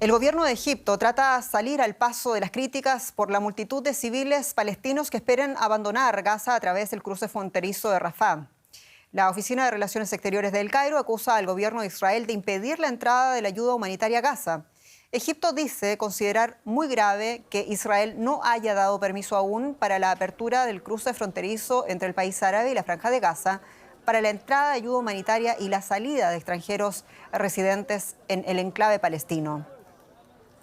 El gobierno de Egipto trata de salir al paso de las críticas por la multitud de civiles palestinos que esperan abandonar Gaza a través del cruce fronterizo de Rafah. La Oficina de Relaciones Exteriores de El Cairo acusa al gobierno de Israel de impedir la entrada de la ayuda humanitaria a Gaza. Egipto dice considerar muy grave que Israel no haya dado permiso aún para la apertura del cruce fronterizo entre el país árabe y la Franja de Gaza para la entrada de ayuda humanitaria y la salida de extranjeros residentes en el enclave palestino.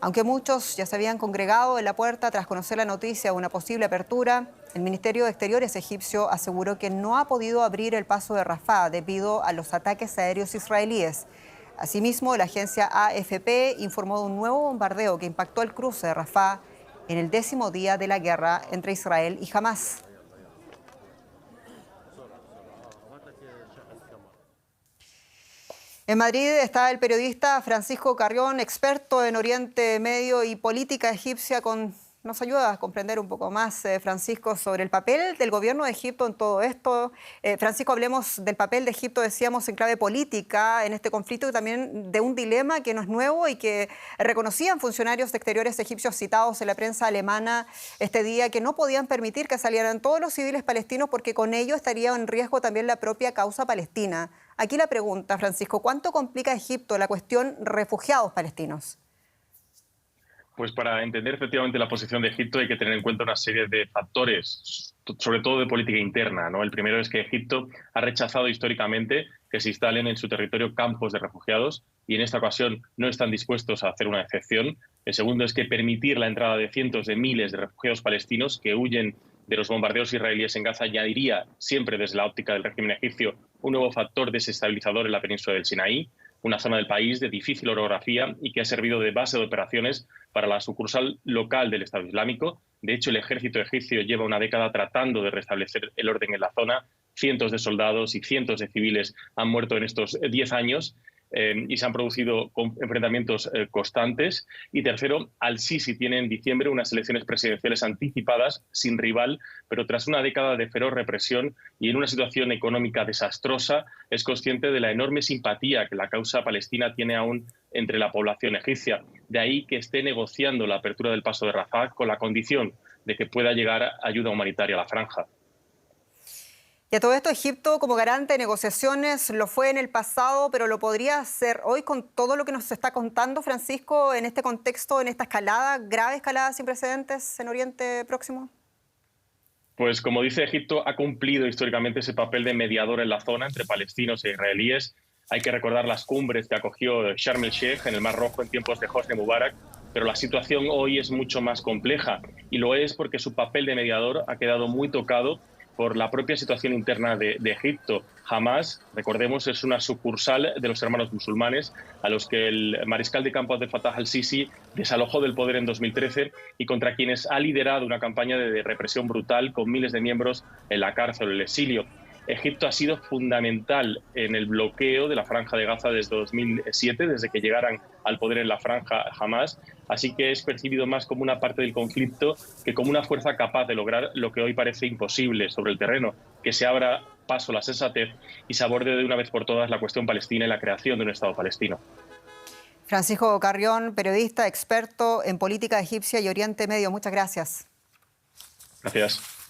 Aunque muchos ya se habían congregado en la puerta tras conocer la noticia de una posible apertura, el Ministerio de Exteriores egipcio aseguró que no ha podido abrir el paso de Rafah debido a los ataques aéreos israelíes. Asimismo, la agencia AFP informó de un nuevo bombardeo que impactó el cruce de Rafah en el 10º día de la guerra entre Israel y Hamás. En Madrid está el periodista Francisco Carrión, experto en Oriente Medio y política egipcia. Nos ayuda a comprender un poco más, Francisco, sobre el papel del gobierno de Egipto en todo esto. Francisco, hablemos del papel de Egipto, decíamos, en clave política en este conflicto y también de un dilema que no es nuevo y que reconocían funcionarios exteriores egipcios citados en la prensa alemana este día, que no podían permitir que salieran todos los civiles palestinos porque con ello estaría en riesgo también la propia causa palestina. Aquí la pregunta, Francisco, ¿cuánto complica a Egipto la cuestión refugiados palestinos? Pues para entender efectivamente la posición de Egipto hay que tener en cuenta una serie de factores, sobre todo de política interna, ¿no? El primero es que Egipto ha rechazado históricamente que se instalen en su territorio campos de refugiados y en esta ocasión no están dispuestos a hacer una excepción. El segundo es que permitir la entrada de cientos de miles de refugiados palestinos que huyen de los bombardeos israelíes en Gaza añadiría, siempre desde la óptica del régimen egipcio, un nuevo factor desestabilizador en la península del Sinaí, una zona del país de difícil orografía y que ha servido de base de operaciones para la sucursal local del Estado Islámico. De hecho, el ejército egipcio lleva una década tratando de restablecer el orden en la zona. Cientos de soldados y cientos de civiles han muerto en estos 10 años y se han producido enfrentamientos constantes. Y tercero, Al-Sisi tiene en diciembre unas elecciones presidenciales anticipadas, sin rival, pero tras una década de feroz represión y en una situación económica desastrosa, es consciente de la enorme simpatía que la causa palestina tiene aún entre la población egipcia. De ahí que esté negociando la apertura del paso de Rafah con la condición de que pueda llegar ayuda humanitaria a la franja. Y a todo esto, Egipto, como garante de negociaciones, lo fue en el pasado, pero lo podría hacer hoy con todo lo que nos está contando, Francisco, en este contexto, en esta escalada, grave escalada sin precedentes en Oriente Próximo. Pues como dice Egipto, ha cumplido históricamente ese papel de mediador en la zona entre palestinos e israelíes. Hay que recordar las cumbres que acogió Sharm el-Sheikh en el Mar Rojo en tiempos de Hosni Mubarak, pero la situación hoy es mucho más compleja y lo es porque su papel de mediador ha quedado muy tocado por la propia situación interna de Egipto. Hamás, recordemos, es una sucursal de los hermanos musulmanes a los que el mariscal de campo Abdel Fattah al-Sisi desalojó del poder en 2013 y contra quienes ha liderado una campaña de represión brutal con miles de miembros en la cárcel o el exilio. Egipto ha sido fundamental en el bloqueo de la Franja de Gaza desde 2007, desde que llegaran al poder en la Franja Hamás, así que es percibido más como una parte del conflicto que como una fuerza capaz de lograr lo que hoy parece imposible sobre el terreno, que se abra paso a la sensatez y se aborde de una vez por todas la cuestión palestina y la creación de un Estado palestino. Francisco Carrión, periodista, experto en política egipcia y Oriente Medio, muchas gracias. Gracias.